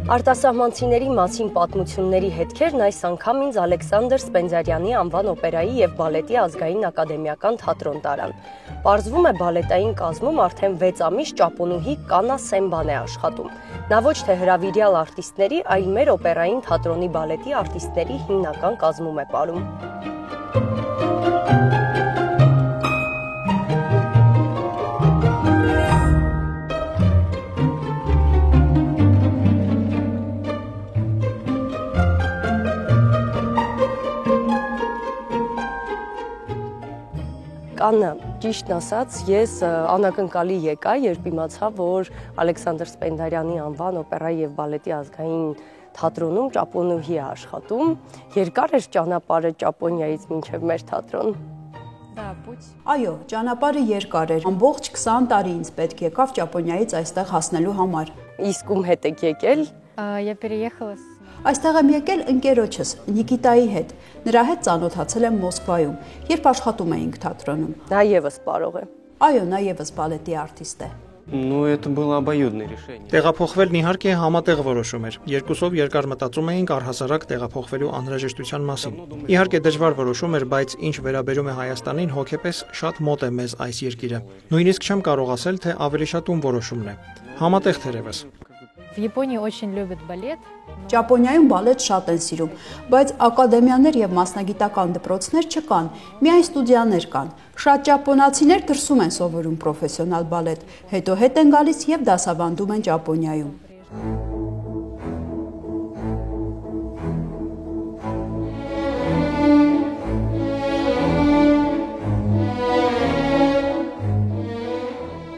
Արտասահմանցիների մասին պատմությունների հետքերն այս անգամ ինձ Ալեքսանդր Սպենդիարյանի անվան օպերայի և բալետի ազգային ակադեմիական թատրոն տարան։ Պարզվում է բալետային կազմում արդեն 6 ամիս ճապոնուհի Կանա Սեմբան է աշխատում։ Նա ոչ թե հրավիրյալ արտիստների, այլ մեր օպերային թատրոնի բալետի արտիստների հիմնական կազմում է պարում։ Կանա, ճիշտն ասած, ես անակնկալի եկա, երբ իմացա, որ Ալեքսանդր Սպենդիարյանի անվան օպերայի և բալետի ազգային թատրոնում ճապոնուհի է աշխատում։ Երկար էր ճանապարհը Ճապոնիայից մինչև մեր թատրոն։ Այո, ճանապարհը երկար էր։ Ամբողջ 20 տարի ինձ պետք եկավ Ճապոնիայից այստեղ հասնելու համար։ Իսկ ում հետ եք եկել։ Այստեղ եմ եկել ընկերոջս Նիկիտայի հետ։ Նրա հետ ծանոթացել եմ Մոսկվայում, երբ աշխատում էինք թատրոնում։ Նա ևս պարող է։ Այո, նա ևս բալետի արտիստ է։ Это было обоюдное решение. Տեղափոխվելն իհարկե համատեղ որոշում էր։ Երկուսով երկար մտածում էինք առհասարակ տեղափոխվելու անհրաժեշտության մասին։ Իհարկե դժվար որոշում էր, բայց ինչ վերաբերում է Հայաստանին, հոգեպես շատ մոտ է մեզ այս երկիրը։ Նույնիսկ չեմ կարող ասել, թե ավելի շատ ում որոշումն է։ Համատեղ թերևս։ В Японии очень любят балет. Ճապոնիայում բալետ շատ են սիրում, բայց ակադեմիաներ եւ մասնագիտական դպրոցներ չկան, միայն ստուդիաներ կան։ Շատ ճապոնացիներ դրսում են սովորում պրոֆեսիոնալ բալետ, հետո հետ են գալիս եւ դասավանդում են Ճապոնիայում։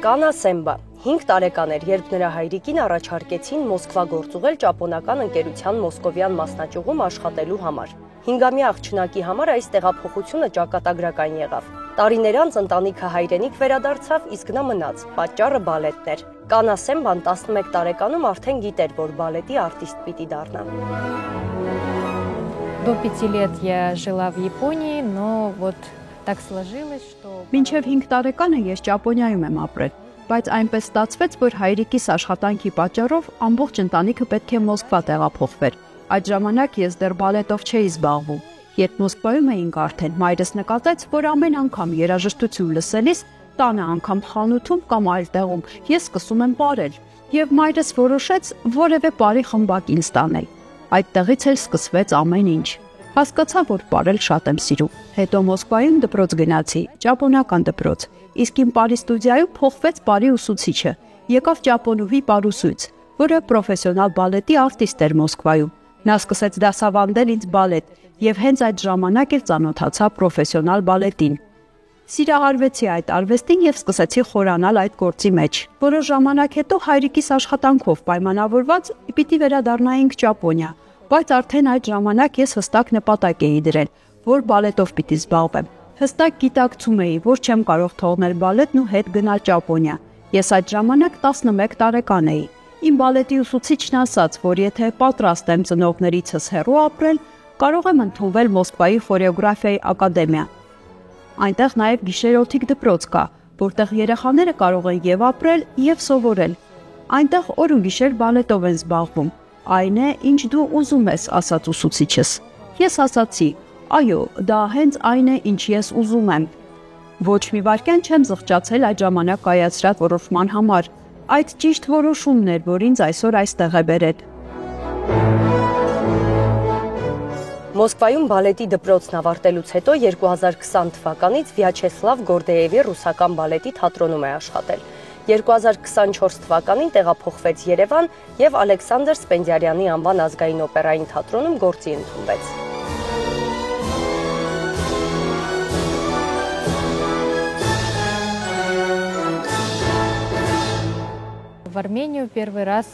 Կանա Սեմբա 5 տարեկան էր, երբ նրա հայրիկին առաջարկեցին Մոսկվա գործուղել ճապոնական ընկերության մոսկովյան մասնաճյուղում աշխատելու համար։ 5-ամյա աղջնակի համար այս տեղափոխությունը ճակատագրական եղավ։ Տարիներ անց ընտանիքը հայրենիք վերադարձավ, իսկ նա մնաց, պատճառը բալետն էր։ Կանա Սեմբան 11 տարեկանում արդեն գիտեր, որ բալետի արտիստ պիտի դառնա։ До 5 лет я жила в Японии, но вот так сложилось, что... Մինչև 5 տարեկանը ես Ճապոնիայում եմ ապրել, բայց այնպես ստացվեց, որ հայրիկիս աշխատանքի պատճառով ամբողջ ընտանիքը պետք է Մոսկվա տեղափոխվեր։ Այդ ժամանակ ես դեռ բալետով չէի զբաղվում։ Երբ Մոսկվայում էինք արդեն, մայրս նկատեց, որ ամեն անգամ երաժշտություն լսելիս, տանը անգամ խանութում կամ այլ տեղում ես սկսում եմ պարել, եւ մայրս որոշեց որևէ պարի խմբակ ինձ տանել։ Այդտեղից էլ սկսվեց ամեն ինչ։ Հասկացա, որ պարել շատ եմ սիրում։ Հետո Մոսկվայում դպրոց գնացի, ճապոնական դպրոց։ Իսկ իմ պարի ստուդիայում փոխվեց պարի ուսուցիչը։ Եկավ ճապոնուհի պարուսույց, որը պրոֆեսիոնալ բալետի արտիստ էր Մոսկվայում։ Նա սկսեց դասավանդել ինձ բալետ եւ հենց այդ ժամանակ էլ ծանոթացա պրոֆեսիոնալ բալետին։ Սիրահարվեցի այդ արվեստին եւ սկսեցի խորանալ այդ գործի մեջ։ Որոշ ժամանակ հետո հայրիկիս աշխատանքով պայմանավորված պիտի վերադառնայինք Ճապոնիա, բայց արդեն այդ ժամանակ ես հստակ նպատակ էի դրել, որ բալետով պիտի զբաղվեմ։ Հստակ գիտակցում էի, որ չեմ կարող թողնել բալետն ու հետ գնալ Ճապոնիա։ Ես այդ ժամանակ 11 տարեկան էի։ Իմ բալետի ուսուցիչն ասաց, որ եթե պատրաստ եմ ծնողներիցս հեռու ապրել, կարող եմ ընդունվել Մոսկվայի խորեոգրաֆիայի ակադեմիա։ Այնտեղ նաև գիշերօթիկ դպրոց կա, որտեղ երեխաները կարող են եւ ապրել, եւ սովորել։ Այնտեղ օր ու գիշեր բալետով են զբաղվում։ Այն է, ինչ դու ուզում ես, ասաց ուսուցիչս։ Ես ասացի. այո, դա հենց այն է, ինչ ես ուզում եմ։ Ոչ մի վայրկյան չեմ զղջացել այդ ժամանակ կայացրած որոշման համար։ Այդ ճիշտ որոշումն էր, որ ինձ այսօր այստեղ է բերել։ Մոսկվայում բալետի դպրոցն ավարտելուց հետո 2020 թվականից Վյաչեսլավ Գորդեևի ռուսական բալետի թատրոնում է աշխատել։ 2024 թվականին տեղափոխվեց Երևան եւ Ալեքսանդր Սպենդիարյանի անվան ազգային օպերային թատրոնում գործի ընդունվեց։ В Армению первый раз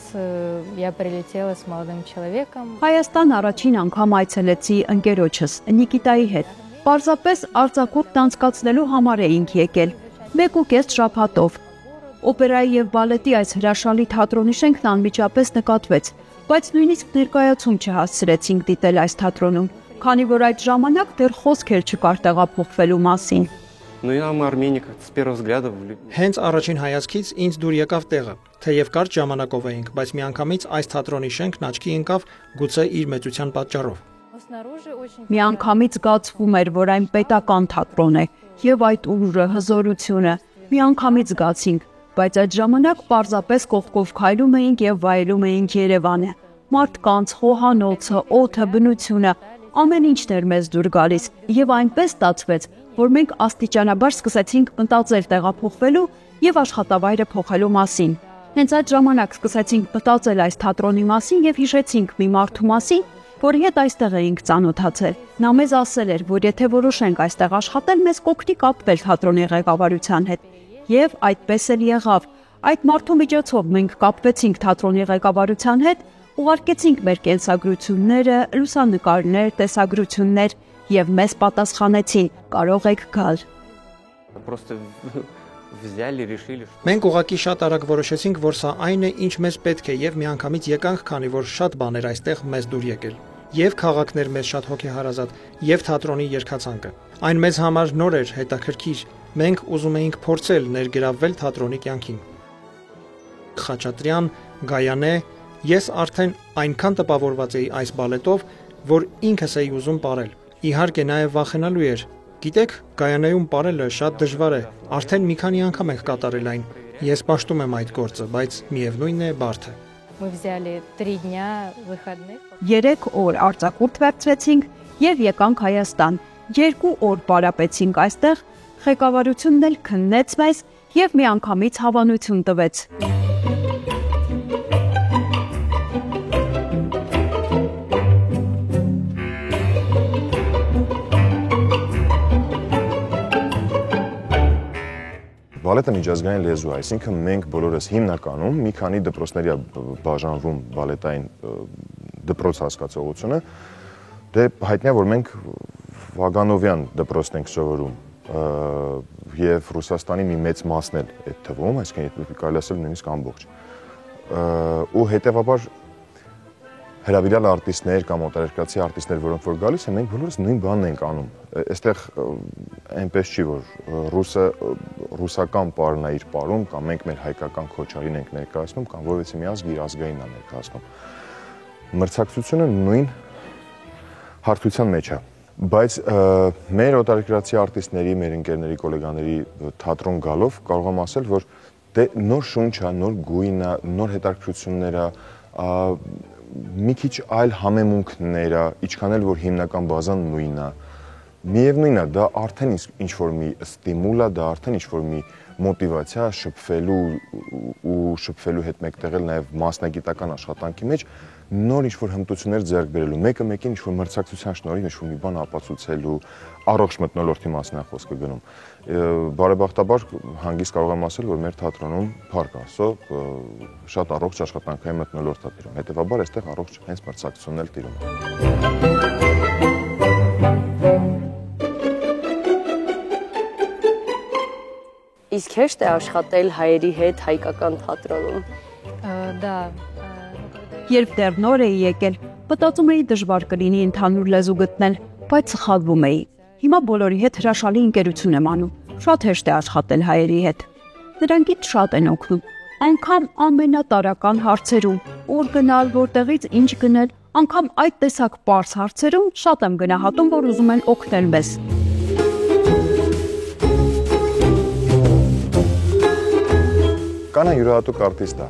я прилетела с молодым человеком. Հայաստան առաջին անգամ այցելեցի ընկերոջս Նիկիտայի հետ։ Պարզապես արձակուրդն անցկացնելու համար էինք եկել, 1.5 շաբաթով։ Օպերայի եւ բալետի այս հրաշալի թատրոնի շենքն անմիջապես նկատվեց, բայց նույնիսկ ներկայացում չհասցրեցինք դիտել այս թատրոնում, քանի որ այդ ժամանակ դեռ խոսք էլ չկար տեղափոխվելու մասին։ Ну и нам Армения как-то с первого взгляда влюбилась. Հենց առաջին հայացքից ինձ դուր եկավ տեղը, թեև կարճ ժամանակով էինք, բայց միանգամից այս թատրոնի շենքն աչքի ընկավ գուցե իր մեծության պատճառով։ Միանգամից զգացվում էր, որ այն պետական թատրոն է, եւ այդ ուժը, հզորությունը միանգամից զգացինք, բայց այդ ժամանակ պարզապես կողքով քայլում էինք եւ վայելում էինք Երևանը։ Մարդկանց, խոհանոցը, օդը, բնությունը, ամեն ինչն էր մեզ դուր գալիս եւ այնպես ստացվեց, որ մենք աստիճանաբար սկսեցինք մտածել տեղափոխվելու եւ աշխատավայրը փոխելու մասին։ Հենց այդ ժամանակ սկսեցինք մտածել այս թատրոնի մասին եւ հիշեցինք մի մարդու մասին, որի հետ այստեղ էինք ծանոթացել։ Նա մեզ ասել էր, որ եթե որոշենք այստեղ աշխատել, մեզ կօգնի կապվել թատրոնի ղեկավարության հետ։ Եվ այդպես էլ եղավ։ Այդ մարդու միջոցով մենք կապվեցինք թատրոնի ղեկավարության հետ, ուղարկեցինք մեր կենսագրությունները, լուսանկարներ, տեսագրություններ եւ մեզ պատասխանեցին. կարող եք գալ։ Просто взяли, решили, что... Մենք ուղղակի շատ արագ որոշեցինք, որ սա այն է, ինչ մեզ պետք է եւ միանգամից եկանք, քանի որ շատ բաներ այստեղ մեզ դուր եկել։ Եվ քաղաքներ մեզ շատ հոգեհարազատ, եւ թատրոնի երգացանկը։ Այն մեզ համար նոր էր, հետաքրքիր։ Մենք ուզում էինք փորձել ներգրավվել թատրոնի կյանքին։ Խաչատրյան, Գայանե, ես արդեն այնքան տպավորված էի այս բալետով, որ ինքս էի ուզում ապրել։ Իհարկե նաև վախենալու էր։ Գիտեք, Գայանեում ապրելը շատ դժվար է։ Արդեն մի քանի անգամ ենք կատարել այն։ Ես պաշտում եմ այդ գործը, բայց միևնույն է բարդ է։ Мы взяли 3 дня выходных. 3 օր արձակուրդ վերցրեցինք եւ եկանք Հայաստան։ 2 օր պարապեցինք այստեղ, ղեկավարությունն էլ քննեց մեզ եւ միանգամից հավանություն տվեց։ Բալետը միջազգային լեզու է, այսինքն մենք բոլորս հիմնականում մի քանի դպրոցների բաժանվում բալետային դպրոց հասկացողությունը, դե հայտնի է, որ մենք Վագանովյան դպրոցն ենք սովորում եւ Ռուսաստանի մի մեծ մասն էլ այդ թվում, այսինքն կարելի ասել նույնիսկ ամբողջ։ Ու հետեւաբար հրավիրյալ արտիստներ կամ օտարերկրացի արտիստներ, որոնք որ գալիս են, մենք բոլորս նույն բանն ենք անում։ Այստեղ այնպես չի, որ ռուսական պարն է իր պարում, կամ մենք մեր հայկական քոչարին ենք ներկայացնում, կամ որևէ մի ազգ իր ազգային է ներկայացնում։ Մրցակցությունը նույն հարթության մեջ է։ Բայց մեր օտարերկրացի արտիստների, մեր ընկերների, գոլեգաների թատրոն գալով կարող եմ ասել, որ դե նոր շունչ է, նոր գույն է, նոր հետաքրքրություններ է, մի քիչ այլ համեմունքներ է, ինչքան էլ որ հիմնական բազան նույնն է։ Միևնույնն է, դա արդեն ինչ-որ մի ստիմուլ է, դա արդեն ինչ-որ մի մոտիվացիա շփվելու ու շփվելու հետ մեկտեղել նաև մասնագիտական աշխատանքի մեջ նոր ինչ-որ հմտություններ ձեռք բերելու, մեկը մեկին ինչ-որ մրցակցության շնորհիվ ինչ-որ մի բան ապացուցելու, առողջ մթնոլորտի մասին է խոսքը գնում։ Բարեբախտաբար հանգիստ կարող եմ ասել, որ մեր թատրոնում փառք Աստծո շատ առողջ աշխատանքային մթնոլորտ է տիրում։ Հետևաբար այստեղ առողջ հենց մրցակցությունն էլ տիրում է։ Իսկ հեշտ է աշխատել հայերի հետ հայկական թատրոնում։ Да. Երբ դեռ նոր էի եկել, մտածում էի դժվար կլինի ընդհանուր լեզու գտնել, բայց սխալվում էի։ Հիմա բոլորի հետ հրաշալի ընկերություն եմ անում։ Շատ հեշտ է աշխատել հայերի հետ։ Նրանք ինձ շատ են օգնում։ Անկամ ամենատարական հարցերում, ուր գնալ, որտեղից ինչ գնել, անկամ այդ տեսակ պարզ հարցերում շատ եմ գնահատում, որ ուզում են օգնել մեզ։ Կանա յուրահատուկ արտիստ է։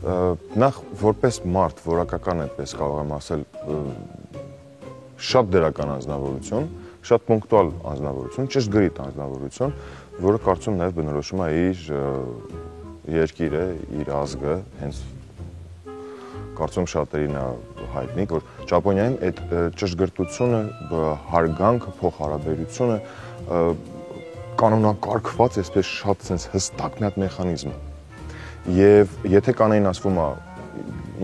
Նախ որպես մարդ, որակական այդպես կարող եմ ասել, շատ դրական անձնավորություն, շատ պունկտուալ անձնավորություն, ճշգրիտ անձնավորություն, որը կարծում նաև բնորոշում է իր երկիրը, իր ազգը, հենց կարծում շատերին է հայտնի, որ Ճապոնիայում այդ ճշգրտությունը, հարգանքը, փոխհարաբերությունը կանոնակարգված այսպես շատ sense հստակ մի հատ մեխանիզմ է։ Եվ եթե կանային ասվում է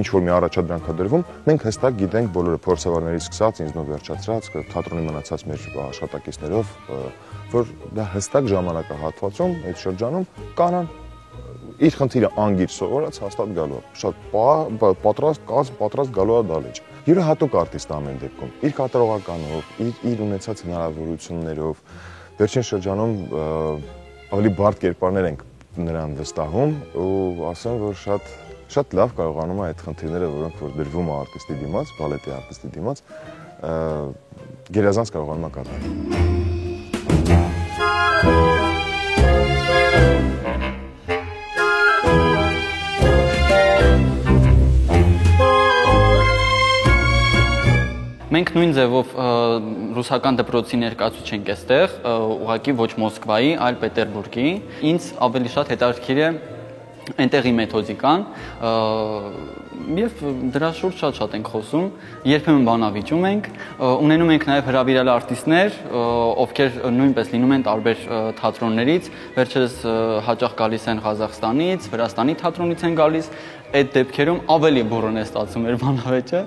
ինչ-որ մի առաջադրանք է դրվում, մենք հստակ գիտենք բոլորը փորձավարներից սկսած, ինձնով վերջացրած, թատրոնի մնացած մեր աշխատակիցներով, որ դա հստակ ժամանակահատվածում, այդ շրջանում կանան իր խնդիրը անգիր սովորած հաստատ գալու է, շատ պատրաստ գալու է դալեջ։ Յուրահատուկ արտիստ ամեն դեպքում, իր կատարողականով, իր ունեցած հնարավորություններով, վերջին շրջանում ավելի բարդ կերպարներ ենք նրան վստահում ու ասեմ, որ շատ լավ կարողանում է այդ խնդիրները, որոնք որ դրվում է արտիստի դիմաց, բալետի արտիստի դիմաց, գերազանց կարողանում է կատարել։ Մենք նույն ձևով ռուսական դպրոցի ներկայացուցիչ ենք այստեղ, ուղղակի ոչ Մոսկվայի, այլ Պետերբուրգի։ Ինձ ավելի շատ հետաքրքիր է այնտեղի մեթոդիկան, եւ դրա շուրջ շատ ենք խոսում, երբեմն բանավիճում ենք, ունենում ենք նաեւ հրավիրյալ արտիստներ, ովքեր նույնպես լինում են տարբեր թատրոններից, վերջերս հաճախ գալիս են Ղազախստանից, Վրաստանի թատրոնից են գալիս, այդ դեպքերում ավելի բուրըն է ստացվում մեր բանավեճը։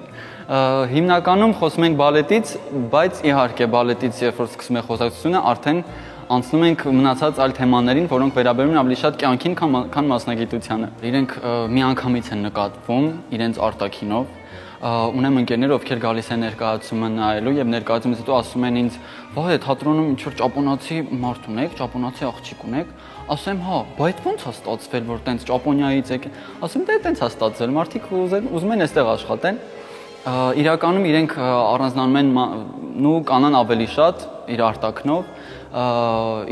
Հիմնականում խոսում ենք բալետից, բայց իհարկե բալետից երբ որ սկսում է խոսակցությունը, արդեն անցնում ենք մնացած այլ թեմաներին, որոնք վերաբերում են ավելի շատ կյանքին, քան մասնագիտությանը։ Իրենք միանգամից են նկատվում իրենց արտաքինով։ Ունեմ ընկերներ, ովքեր գալիս են ներկայացումը նայելու եւ ներկայացումից հետո ասում են ինձ. «Վայ, թատրոնում ինչ որ ճապոնացի մարդ ունեք, ճապոնացի աղջիկ ունեք»։ Ասեմ, հա, բայց ո՞նց է ստացվել, որ տենց Ճապոնիայից եք։ Ասում, դե տենց է ստացվել, մարդիկ ուզում են այստեղ աշխատեն։ Իրականում իրենք առանձնանում են ու կանան ավելի շատ իր արտաքնով,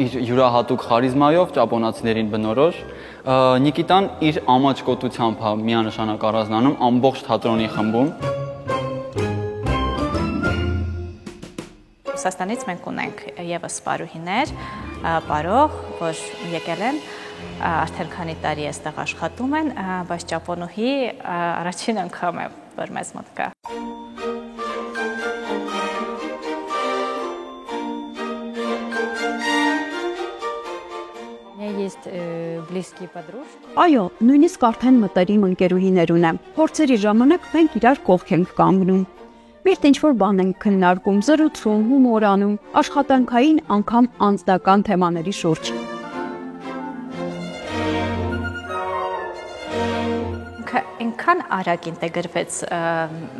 իր յուրահատուկ խարիզմայով, ճապոնացիներին բնորոշ։ Նիկիտան իր ամաչկոտությամբ է միանշանակ առանձնանում ամբողջ թատրոնի խմբում։ Ռուսաստանից մենք ունենք եւս սպարուհիներ, պարող, որ եկել են, արդեն քանի տարի այստեղ աշխատում են, բայց ճապոնուհի առաջին անգամ է, որ մեզ մոտ կա։ Այո, նույնիսկ արդեն մտերիմ ընկերուհիներ ունեմ։ Փորձերի ժամանակ մենք իրար կողք ենք կանգնում։ Միշտ ինչ-որ բան ենք քննարկում, զրուցում, հումոր անում, աշխատանքային անգամ անձնական թեմաների շուրջ։ Այնքան արագ ինտեգրվեց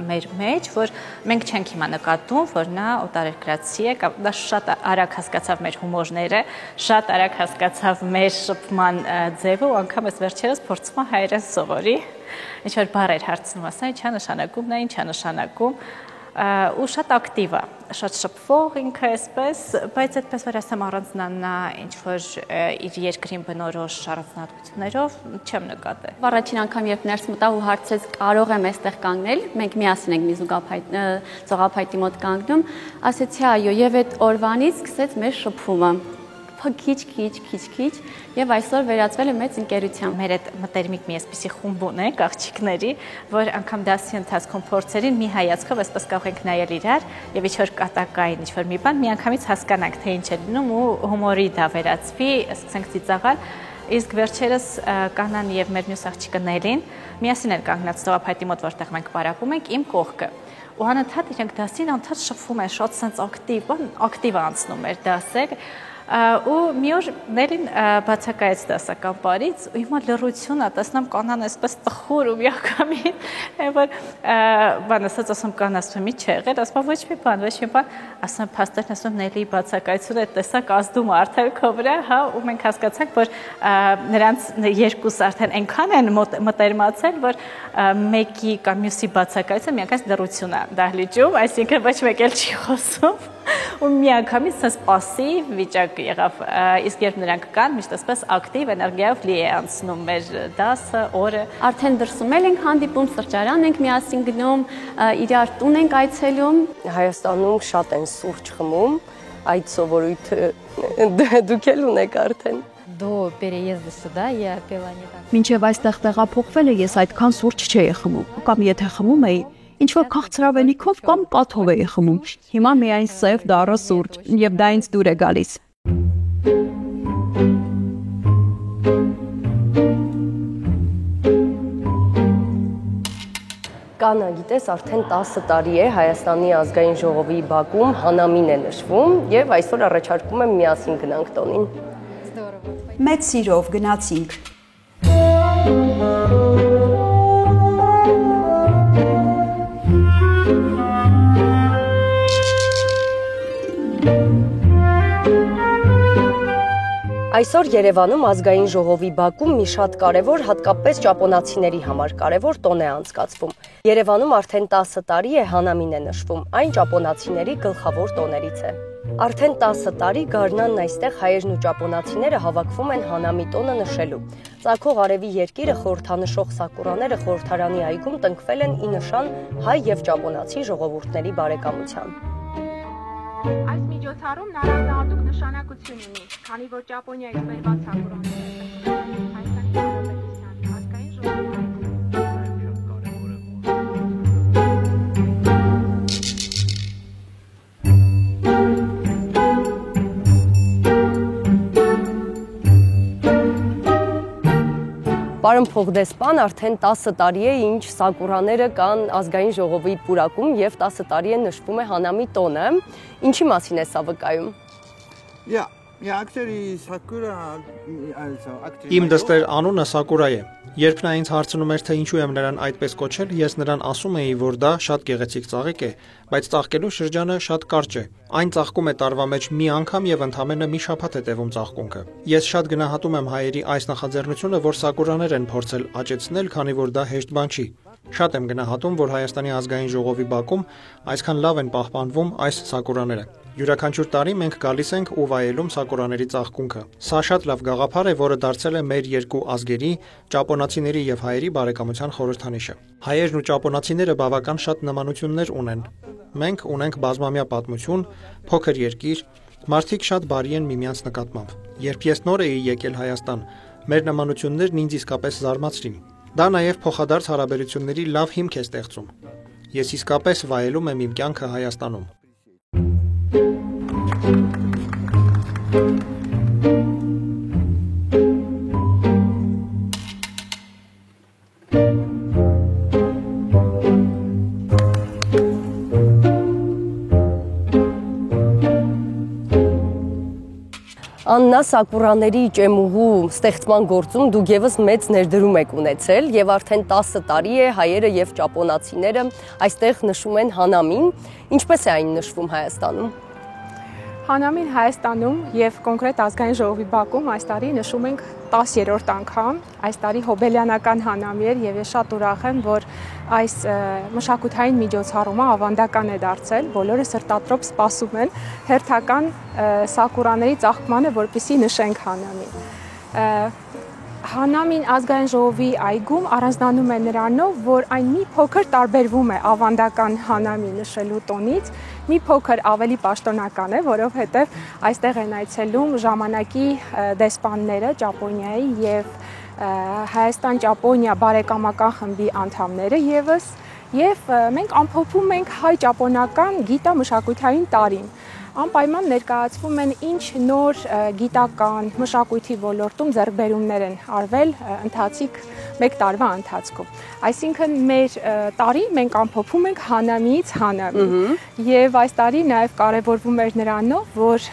մեր մեջ, որ մենք չենք հիմա նկատում, որ նա օտարերկրացի է, կամ նա շատ արագ հասկացավ մեր հումորները, շատ արագ հասկացավ մեր շփման ձևը ու անգամ ես վերջերս փորձում է հայերեն սովորի, ինչ որ բառեր հարցնում, ասա ինչա նշանակում, նա ինչա նշանակում, ու շատ ակտիվ է, շատ շփվող ինքը այսպես, բայց այդպես որ ասեմ առանձնանա ինչ որ իր երկրին բնորոշ առանձնահատկություններով չեմ նկատել։ Առաջին անգամ երբ ներս մտա ու հարցեց կարող եմ այստեղ կանգնել, մենք միասին ենք մի զուգափայտի մոտ կանգնում, ասեցի այո, եւ այդ օրվանից սկսեց մեր շփումը։ Քիչ եւ այսօր վերածվել է մեծ ընկերության։ Մեր այդ մտերմիկ մի այսպիսի խումբ ունենք աղջիկների, որ անգամ դասի ընթացքում փորձերին մի հայացքով այսպես կարող ենք նայել իրար եւ ինչ որ կատակային ինչ որ մի բան միանգամից հասկանանք թե ինչ է լինում ու հումորի դա վերածվի, սկսենք ծիծաղալ։ Իսկ վերջերս Կանան եւ մեր մյուս աղջիկը Նելին միասին են կանգնած ստողափայտի մոտ, որտեղ մենք պարապում ենք, իմ կողքը։ Ու անընդհատ իրենք դասին անընդհատ շփվում են, շատ sense ակտիվ անցնում էր դասը։ Ու մի օր Նելին բացակայեց դասական բարից ու հիմա լռությունը տեսնամ Կանան այսպես տխուր ու միակամին որ բան ասած ասում Կանան ասում ի՞նչ է եղել ասում ոչ մի բան ասում փաստորեն ասում Նելի բացակայությունը տեսակ ազդում արդեն քո վրա հա ու մենք հասկացանք որ նրանց երկուս արդեն այնքան են մտերմացել որ մեկի կամ մյուսի բացակայությունը միանգամից լռություն է դահլիճում այսինքն ոչ մեկ էլ չի խոսում ու միանգամից sense passive վիճակ եղավ իսկ երբ նրանք կան միշտ այսպես ակտիվ էներգիայով լի է անցնում մեր դասը օրը արդեն դրսում ենք հանդիպում սրճարան ենք միասին գնում իրար տուն ենք այցելում Հայաստանում շատ են սուրճ խմում այդ սովորույթը դուք էլ ունեք արդեն До переезда сюда я пила не так. Մինչև այստեղ տեղափոխվելը ես այդքան սուրճ չէի խմում, կամ եթե խմում էի, ինչ որ քաղցրավենիքով կամ կաթով էի խմում։ Հիմա միայն սև դառը սուրճ, եւ դա ինձ դուր է գալիս։ Կանա, գիտես, արդեն 10 տարի է Հայաստանի ազգային ժողովի բակում հանամին է նշվում եւ այսօր առաջարկում եմ միասին գնանք տոնին։ Մեծ սիրով գնացինք։ Այսօր Երևանում ազգային ժողովի բակում մի շատ կարևոր, հատկապես ճապոնացիների համար կարևոր տոն է անցկացվում։ Երևանում արդեն 10 տարի է Հանամին է նշվում, այն ճապոնացիների գլխավոր տոներից է։ Արդեն 10 տարի գարնանն այստեղ հայերն ու ճապոնացիները հավաքվում են Հանամի տոնը նշելու։ Ծագող արևի երկիրը խորհրդանշող սակուրաները խորհրդարանի այգում տնկվել են ի նշան հայ եւ ճապոնացի ժողովուրդների բարեկամության։ Այս միջոցառումն առանձնահատուկ նշանակություն ունի, քանի որ Ճապոնիայից բերված սակուրանները Հայաստանի Հանրապետության ազգային ժողովի Պարոն Փողդեսպան, արդեն 10 տարի է, ինչ սակուրաները կան ազգային ժողովի պուրակում եւ 10 տարի է նշվում է Հանամի տոնը։ Ինչի մասին է սա վկայում։ Իմ դստեր անունը Սակուրայ է։ Երբ նա ինձ հարցնում էր, թե ինչու եմ նրան այդպես կոչել, ես նրան ասում էի, որ դա շատ գեղեցիկ ծաղիկ է, բայց ծաղկելու շրջանը շատ կարճ է։ Այն ծաղկում է տարվա մեջ մի անգամ եւ ընդամենը մի շաբաթ է տևում ծաղկունքը։ Ես շատ գնահատում եմ հայերի այս նախաձեռնությունը, որ սակուրաներ են փորձել աճեցնել, քանի որ դա հեշտ բան չի։ Շատ եմ գնահատում, որ Հայաստանի ազգային ժողովի բակում այսքան լավ են պահպանվում այս սակուրաները։ Յուրաքանչյուր տարի մենք գալիս ենք ու վայելում սակուրաների ծաղկունքը։ Սա շատ լավ գաղափար է, որը դարձել է մեր երկու ազգերի, ճապոնացիների եւ հայերի բարեկամության խորհրդանիշը։ Հայերն ու ճապոնացիները բավական շատ նմանություններ ունեն։ Մենք ունենք բազմամյա պատմություն, փոքր երկիր, մարդիկ շատ բարի են միմյանց նկատմամբ։ Երբ ես նոր էի եկել Հայաստան, մեր նմանություններն ինձ իսկապես զարմացրին։ Դա նաև փոխադարձ հարաբերությունների լավ հիմք է ստեղծում։ Ես իսկապես վայելում եմ իմ կյանքը Հայաստանում։ Աննա սակուրաների ճեմուղու ստեղծման գործում դուք եւս մեծ ներդրում եք ունեցել եւ արդեն 10 տարի է հայերը եւ ճապոնացիները այստեղ նշում են Հանամին։ Ինչպես է այն նշվում Հայաստանում։ Հանամին Հայաստանում եւ կոնկրետ ազգային ժողովի բակում այս տարի նշում ենք 10-րդ անգամ։ Այս տարի հոբելյանական Հանամի էր եւ ես շատ ուրախ եմ, որ այս մշակութային միջոցառումը ավանդական է դարձել, բոլորը սրտատրոպ սպասում են հերթական սակուրաների ծաղկմանը, որպեսզի նշենք Հանամին։ Հանամին ազգային ժողովի այգում առանձնանում է նրանով, որ այն մի փոքր տարբերվում է ավանդական Հանամի նշելու տոնից, մի փոքր ավելի պաշտոնական է, որովհետև այստեղ են այցելում ժամանակի դեսպանները Ճապոնիայի եւ Հայաստան-Ճապոնիա բարեկամական խմբի անդամները եւս, եւ մենք ամփոփում ենք հայ-ճապոնական գիտամշակութային տարին։ Անպայման ներկայացվում են ինչ նոր գիտական, մշակույթի ոլորտում ձեռքբերումներ են արվել ընթացիկ 1 տարվա ընթացքում։ Այսինքն մեր տարի մենք ամփոփում ենք Հանամիից Հանամի։ Եվ այս տարի նաև կարևորվում էր նրանով, որ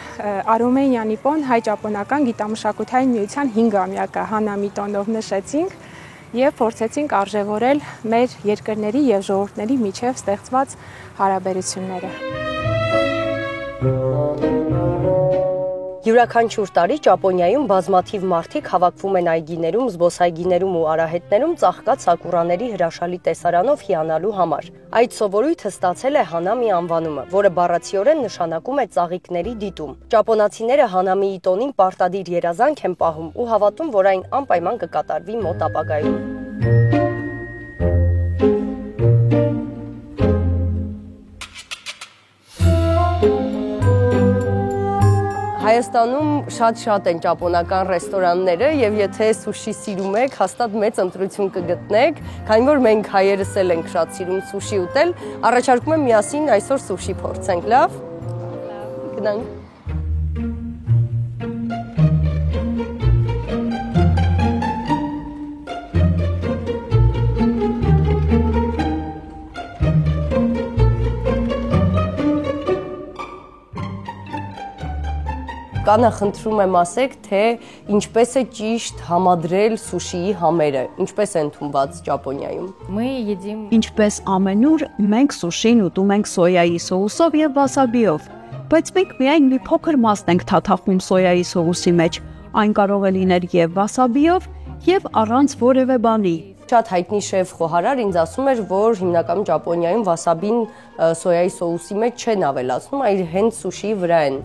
Արոմենյան Նիպոն հայ-ճապոնական գիտամշակութային միության 5-ամյակը Հանամի տոնով նշեցինք եւ փորձեցինք արժեվորել մեր երկրների եւ ժողովուրդների միջև ստեղծված հարաբերությունները։ Յուրաքանչյուր տարի Ճապոնիայում բազմաթիվ մարդիկ հավաքվում են այգիներում, զբոսայգիներում ու արահետներում ծաղկած սակուրաների հրաշալի տեսարանով հիանալու համար։ Այդ սովորույթը ստացել է Հանամի անվանումը, որը բառացիորեն նշանակում է ծաղիկների դիտում։ Ճապոնացիները Հանամիի տոնին պարտադիր երազանք են պահում ու հավատում, որ այն անպայման կկատարվի մոտ ապագայում։ Հայաստանում շատ են ճապոնական ռեստորանները եւ եթե սուշի սիրում եք, հաստատ մեծ ընտրություն կգտնեք, քանի որ մենք հայերս էլ ենք շատ սիրում սուշի ուտել, առաջարկում եմ միասին այսօր սուշի փորձենք, լավ։ Գնանք։ Կանախնդրում եմ ասեք, թե ինչպես է ճիշտ համադրել սուշիի համերը, ինչպես է ընդունված Ճապոնիայում։ Ինչպես ամենուր, մենք սուշին ուտում ենք սոյայի սոուսով եւ վասաբիով, բայց մենք միայն մի փոքր մասն ենք թաթախում սոյայի սոուսի մեջ, Այն կարող է լինել եւ վասաբիով, եւ առանց որևէ բանի։ Շատ հայտնի շեֆ խոհարար ինձ ասում էր, որ հիմնականում Ճապոնիայում վասաբին սոյայի սոուսի մեջ չեն ավելացնում, այլ հենց սուշիի վրա են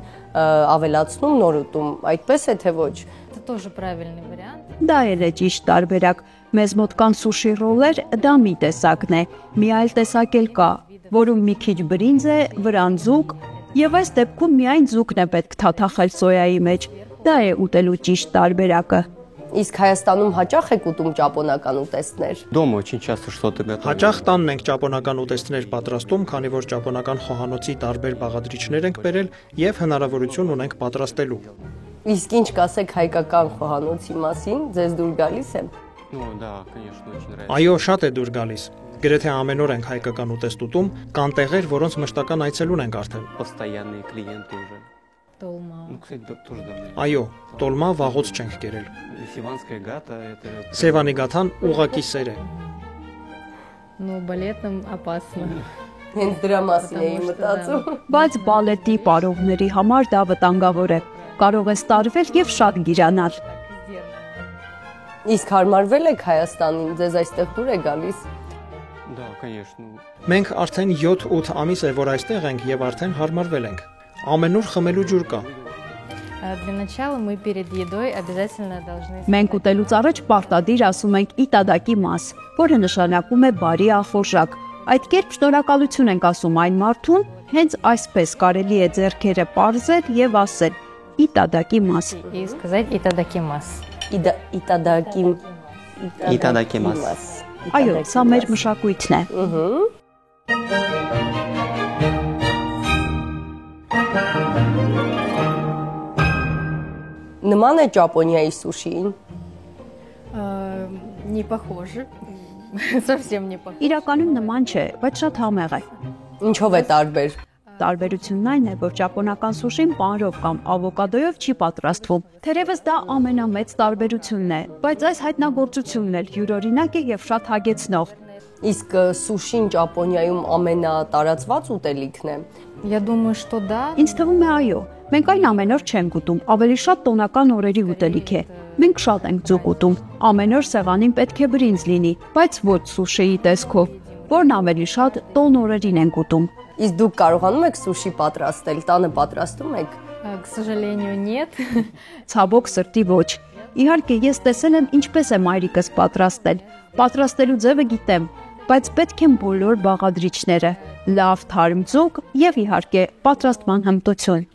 ավելացնում նոր ուտում։ Այդպես է թե ոչ։ Это тоже правильный вариант. Դա էլ է ճիշտ տարբերակ։ Մեզ մոտ կան սուշի ռոլեր, դա մի տեսակն է։ Մի այլ տեսակ էլ կա, որում մի քիչ բրինձ է, վրան ձուկ, եւ այս դեպքում միայն ձուկն է պետք թաթախել սոյայի մեջ։ Դա է ուտելու ճիշտ տարբերակը։ Իսկ Հայաստանում հաճախ եք ուտում ճապոնական ուտեստներ։ Дома очень часто что-то готовим. Հաճախ տանն ենք ճապոնական ուտեստներ պատրաստում, քանի որ ճապոնական խոհանոցի տարբեր բաղադրիչներ ենք բերել եւ հնարավորություն ունենք պատրաստելու։ Իսկ ինչ կասեք հայկական խոհանոցի մասին, ձեզ դուր գալիս է։ Ну да, конечно, очень нравится. Այո, շատ է դուր գալիս։ Գրեթե ամեն օր ենք հայկական ուտեստ ուտում, կան տեղեր, որոնց մշտական այցելուն ենք արդեն։ Постоянные клиенты уже. Толма. Ну, кстати, тоже давно. Այո, տոլմա վաղուց չենք կերել։ Севанская гата это Սևանի գաթան ուղակի սեր է։ Но балетным опасно. Հենց դրա մասին էի մտածում։ Բայց բալետի պարողների համար դա վտանգավոր է։ Կարող է ստարվել եւ շատ գիրանալ։ Իսկ հարմարվել եք Հայաստանին, ձեզ այստեղ դուր է գալիս։ Да, конечно. Մենք արդեն 7-8 ամիս է, որ այստեղ ենք եւ արդեն հարմարվել ենք։ Ամեն օր խմելու ջուր կա։ Для начала мы перед едой обязательно должны... Մենք ուտելուց առաջ պարտադիր ասում ենք իտադակի մաս, որը նշանակում է բարի ախորժակ։ Այդ կերպ շնորհակալություն ենք ասում այն մարդուն, հենց այսպես կարելի է ձեռքերը պարզել եւ ասել իտադակի մաս։ И сказать итадакимас. Итадакимас. Այո, սա մեր մշակույթն է։ Նման է Ճապոնիայի սուշիին։ Не похоже. Совсем не похоже. Իրականում նման չէ, բայց շատ համեղ է։ Ինչով է տարբեր։ Տարբերությունն այն է, որ ճապոնական սուշին պանրով կամ ավոկադոյով չի պատրաստվում։ Թերևս դա ամենամեծ տարբերությունն է, բայց այս հայտնագործությունն էլ յուրօրինակ է եւ շատ հագեցնող։ Իսկ սուշին Ճապոնիայում ամենատարածված ուտելիքն է։ Я думаю, что да. Ինձ թվում է այո։ Մենք այն ամեն օր չենք ուտում, ավելի շատ տոնական օրերի ուտելիք է։ Մենք շատ ենք ձուկ ուտում։ Ամեն օր սեղանին պետք է բրինձ լինի, բայց ոչ սուշիի տեսքով, որն ավելի շատ տոն օրերին ենք ուտում։ Իսկ դուք կարողանում եք սուշի պատրաստել, տանը պատրաստում եք։ К сожалению, нет. Ցավոք սրտի ոչ։ Իհարկե ես տեսել եմ ինչպես է մայրիկս պատրաստել։ Պատրաստելու ձևը գիտեմ, բայց պետք են բոլոր բաղադրիչները, լավ թարմ ձուկ եւ իհարկե պատրաստման հմտություն։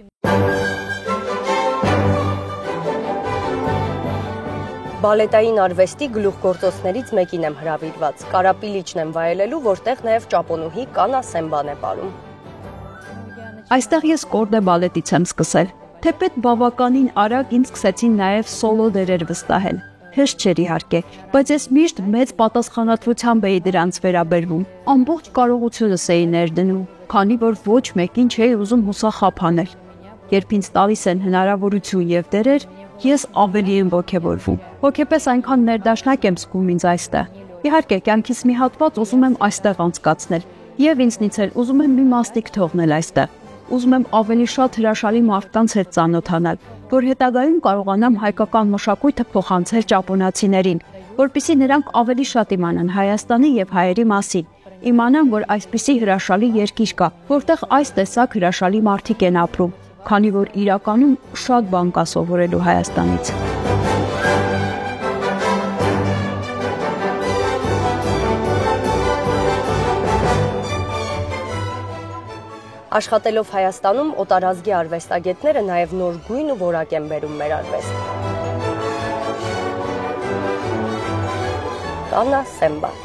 Բալետային արվեստի գլուխգործոցներից մեկին եմ հրավիրված։ Կարապիլիչն եմ վայելելու, որտեղ նաև ճապոնուհի Կանա Սեմբան է ապրում։ Այստեղ ես կորդե բալետից եմ սկսել։ Թեպետ բավականին արագ ինձ սկսեցին նաև սոլո դերեր վստահել։ Հեշտ չէր իհարկե, բայց ես միշտ մեծ պատասխանատվությամբ էի դրանց վերաբերվում։ Ամբողջ կարողությունս էի ներդնում, քանի որ ոչ մեկին չէի ուզում հուսախաբ անել։ Երբ ինձ տալիս են հնարավորություն եւ դերեր, ես ավելի եմ ոգևորվում։ Հոգեպես այնքան ներդաշնակ եմ զգում ինձ այստեղ։ Իհարկե, կյանքիս մի հատված ուզում եմ այստեղ անցկացնել, եւ ինձնից էլ ուզում եմ մի մասնիկ թողնել այստեղ։ Ուզում եմ ավելի շատ հրաշալի մարդկանց հետ ծանոթանալ, որ հետագայում կարողանամ հայկական մշակույթը փոխանցել ճապոնացիներին, որpիսի նրանք ավելի շատ իմանան Հայաստանի եւ հայերի մասին, իմանան, որ այսպիսի հրաշալի երկիր կա, որտեղ այս տեսակ հրաշալի մարդիկ են ապրում, քանի որ իրականում շատ բան կա սովորելու Հայաստանից։ Աշխատելով Հայաստանում օտարազգի արվեստագետները նաև նոր գույն ու որակ են բերում մեր արվեստ։ Կանա Սեմբան